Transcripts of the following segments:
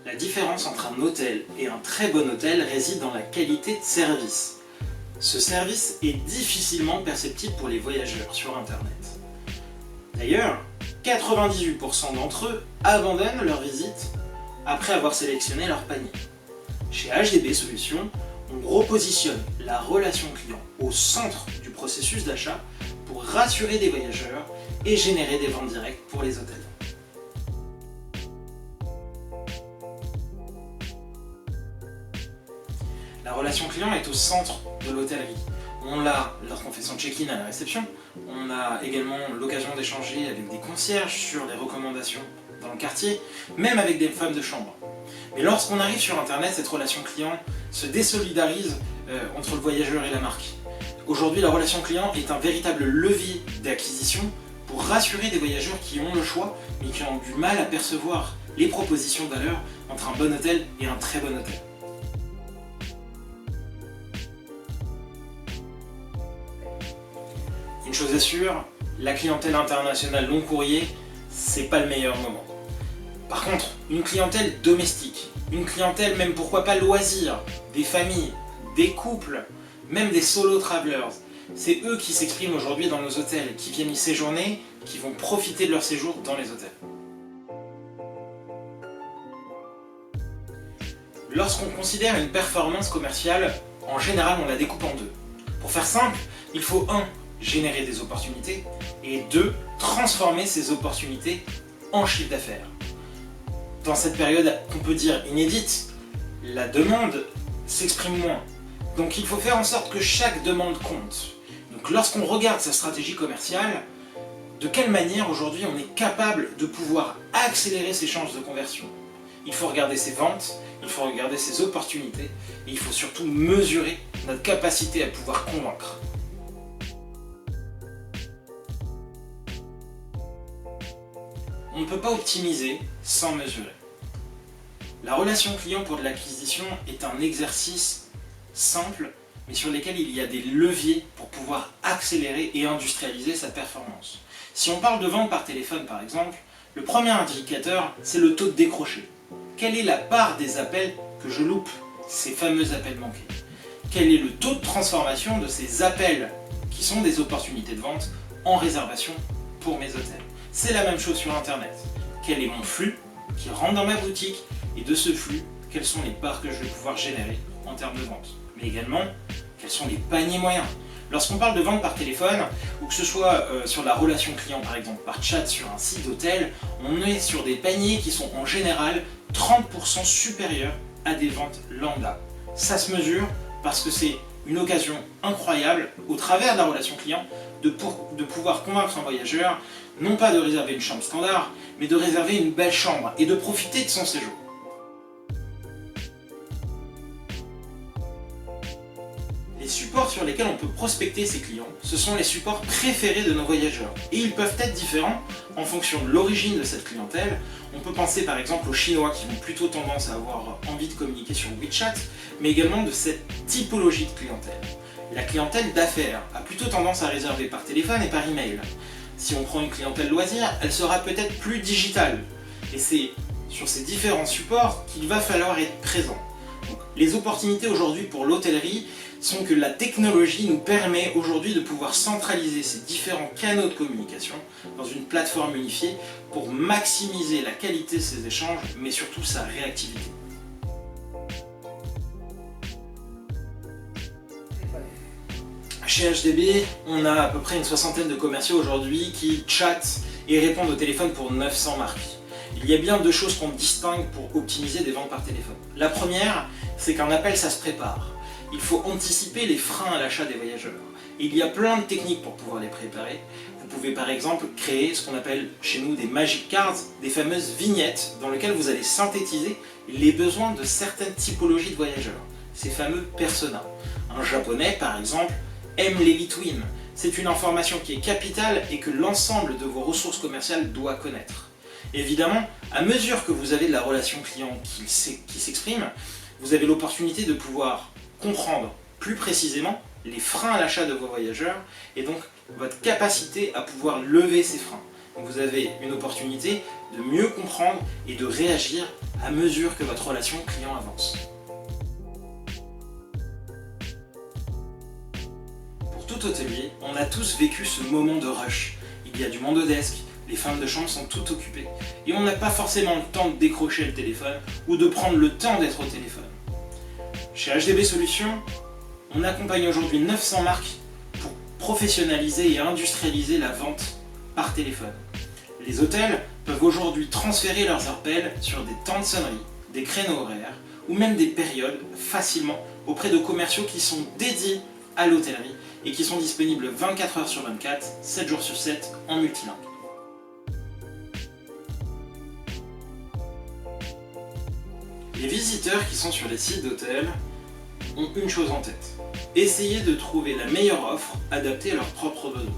La différence entre un hôtel et un très bon hôtel réside dans la qualité de service. Ce service est difficilement perceptible pour les voyageurs sur Internet. D'ailleurs, 98% d'entre eux abandonnent leur visite après avoir sélectionné leur panier. Chez HDB Solutions, on repositionne la relation client au centre du processus d'achat pour rassurer des voyageurs et générer des ventes directes pour les hôtels. La relation client est au centre de l'hôtellerie. On l'a lorsqu'on fait son check-in à la réception, on a également l'occasion d'échanger avec des concierges sur les recommandations dans le quartier, même avec des femmes de chambre. Mais lorsqu'on arrive sur Internet, cette relation client se désolidarise entre le voyageur et la marque. Aujourd'hui, la relation client est un véritable levier d'acquisition pour rassurer des voyageurs qui ont le choix, mais qui ont du mal à percevoir les propositions de valeur entre un bon hôtel et un très bon hôtel. Une chose est sûre, la clientèle internationale long courrier, c'est pas le meilleur moment. Par contre, une clientèle domestique, une clientèle même pourquoi pas loisir, des familles, des couples, même des solo travelers, c'est eux qui s'expriment aujourd'hui dans nos hôtels, qui viennent y séjourner, qui vont profiter de leur séjour dans les hôtels. Lorsqu'on considère une performance commerciale, en général on la découpe en deux. Pour faire simple, il faut 1. Générer des opportunités et 2. Transformer ces opportunités en chiffre d'affaires. Dans cette période qu'on peut dire inédite, la demande s'exprime moins. Donc il faut faire en sorte que chaque demande compte. Donc lorsqu'on regarde sa stratégie commerciale, de quelle manière aujourd'hui on est capable de pouvoir accélérer ses chances de conversion? Il faut regarder ses ventes, il faut regarder ses opportunités et il faut surtout mesurer notre capacité à pouvoir convaincre. On ne peut pas optimiser sans mesurer. La relation client pour de l'acquisition est un exercice simple, mais sur lequel il y a des leviers pour pouvoir accélérer et industrialiser sa performance. Si on parle de vente par téléphone par exemple, le premier indicateur, c'est le taux de décroché. Quelle est la part des appels que je loupe, ces fameux appels manqués? Quel est le taux de transformation de ces appels qui sont des opportunités de vente en réservation pour mes hôtels? C'est la même chose sur Internet. Quel est mon flux qui rentre dans ma boutique et de ce flux, quelles sont les parts que je vais pouvoir générer en termes de vente? Mais également, quels sont les paniers moyens? Lorsqu'on parle de vente par téléphone, ou que ce soit sur la relation client par exemple par chat sur un site d'hôtel, on est sur des paniers qui sont en général 30% supérieurs à des ventes lambda. Ça se mesure parce que c'est une occasion incroyable, au travers de la relation client, de pouvoir convaincre un voyageur, non pas de réserver une chambre standard, mais de réserver une belle chambre et de profiter de son séjour. Les supports sur lesquels on peut prospecter ses clients, ce sont les supports préférés de nos voyageurs. Et ils peuvent être différents en fonction de l'origine de cette clientèle. On peut penser par exemple aux Chinois qui ont plutôt tendance à avoir envie de communiquer sur WeChat, mais également de cette typologie de clientèle. La clientèle d'affaires a plutôt tendance à réserver par téléphone et par email. Si on prend une clientèle loisir, elle sera peut-être plus digitale. Et c'est sur ces différents supports qu'il va falloir être présent. Donc, les opportunités aujourd'hui pour l'hôtellerie sont que la technologie nous permet aujourd'hui de pouvoir centraliser ces différents canaux de communication dans une plateforme unifiée pour maximiser la qualité de ces échanges, mais surtout sa réactivité. Chez HDB, on a à peu près une soixantaine de commerciaux aujourd'hui qui chattent et répondent au téléphone pour 900 marques. Il y a bien deux choses qu'on distingue pour optimiser des ventes par téléphone. La première, c'est qu'un appel, ça se prépare. Il faut anticiper les freins à l'achat des voyageurs. Et il y a plein de techniques pour pouvoir les préparer. Vous pouvez par exemple créer ce qu'on appelle chez nous des magic cards, des fameuses vignettes dans lesquelles vous allez synthétiser les besoins de certaines typologies de voyageurs, ces fameux personas. Un japonais par exemple aime les Litwin. C'est une information qui est capitale et que l'ensemble de vos ressources commerciales doit connaître. Évidemment, à mesure que vous avez de la relation client qui s'exprime, vous avez l'opportunité de pouvoir comprendre plus précisément les freins à l'achat de vos voyageurs et donc votre capacité à pouvoir lever ces freins. Donc vous avez une opportunité de mieux comprendre et de réagir à mesure que votre relation client avance. Pour tout hôtelier, on a tous vécu ce moment de rush. Il y a du monde au desk, les femmes de chambre sont toutes occupées, et on n'a pas forcément le temps de décrocher le téléphone ou de prendre le temps d'être au téléphone. Chez HDB Solutions, on accompagne aujourd'hui 900 marques pour professionnaliser et industrialiser la vente par téléphone. Les hôtels peuvent aujourd'hui transférer leurs appels sur des temps de sonnerie, des créneaux horaires ou même des périodes facilement auprès de commerciaux qui sont dédiés à l'hôtellerie et qui sont disponibles 24 heures sur 24, 7 jours sur 7 en multilingue. Les visiteurs qui sont sur les sites d'hôtels ont une chose en tête: essayer de trouver la meilleure offre adaptée à leurs propres besoins.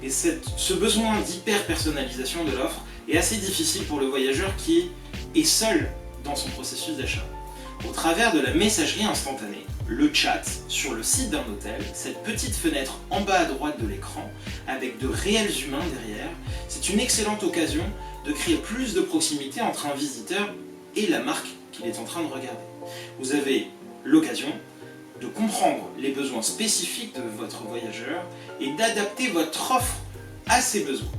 Et ce besoin d'hyper-personnalisation de l'offre est assez difficile pour le voyageur qui est seul dans son processus d'achat. Au travers de la messagerie instantanée, le chat sur le site d'un hôtel, cette petite fenêtre en bas à droite de l'écran, avec de réels humains derrière, c'est une excellente occasion de créer plus de proximité entre un visiteur et la marque qu'il est en train de regarder. Vous avez l'occasion de comprendre les besoins spécifiques de votre voyageur et d'adapter votre offre à ses besoins.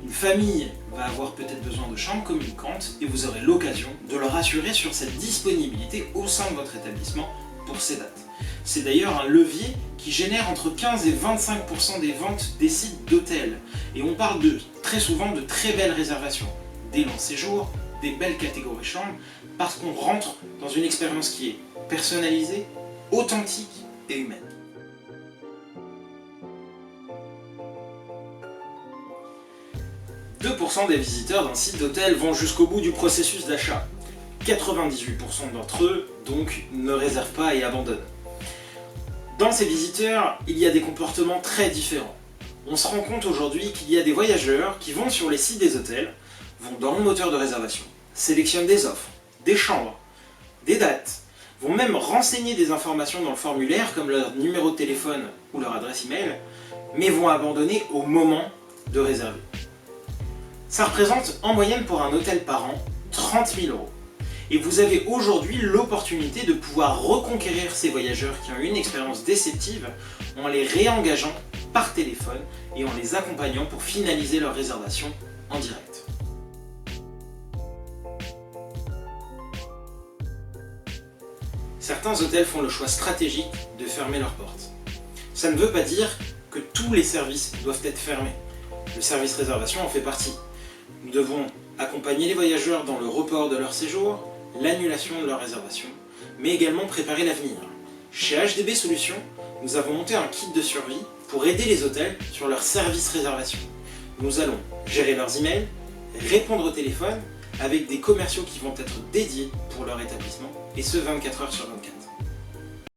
Une famille va avoir peut-être besoin de chambres communicantes et vous aurez l'occasion de leur assurer sur cette disponibilité au sein de votre établissement pour ces dates. C'est d'ailleurs un levier qui génère entre 15 et 25% des ventes des sites d'hôtels. Et on parle très souvent de très belles réservations, des longs séjours, des belles catégories chambres, parce qu'on rentre dans une expérience qui est personnalisée, authentique et humaine. « 2% des visiteurs d'un site d'hôtel vont jusqu'au bout du processus d'achat. 98% d'entre eux, donc, ne réservent pas et abandonnent. Dans ces visiteurs, il y a des comportements très différents. On se rend compte aujourd'hui qu'il y a des voyageurs qui vont sur les sites des hôtels, vont dans le moteur de réservation, sélectionnent des offres, des chambres, des dates, vont même renseigner des informations dans le formulaire comme leur numéro de téléphone ou leur adresse email, mais vont abandonner au moment de réserver. Ça représente en moyenne pour un hôtel par an 30 000 €. Et vous avez aujourd'hui l'opportunité de pouvoir reconquérir ces voyageurs qui ont eu une expérience déceptive en les réengageant par téléphone et en les accompagnant pour finaliser leur réservation en direct. Certains hôtels font le choix stratégique de fermer leurs portes. Ça ne veut pas dire que tous les services doivent être fermés. Le service réservation en fait partie. Nous devons accompagner les voyageurs dans le report de leur séjour, l'annulation de leur réservation, mais également préparer l'avenir. Chez HDB Solutions, nous avons monté un kit de survie pour aider les hôtels sur leur service réservation. Nous allons gérer leurs emails, répondre au téléphone, avec des commerciaux qui vont être dédiés pour leur établissement, et ce 24 heures sur 24.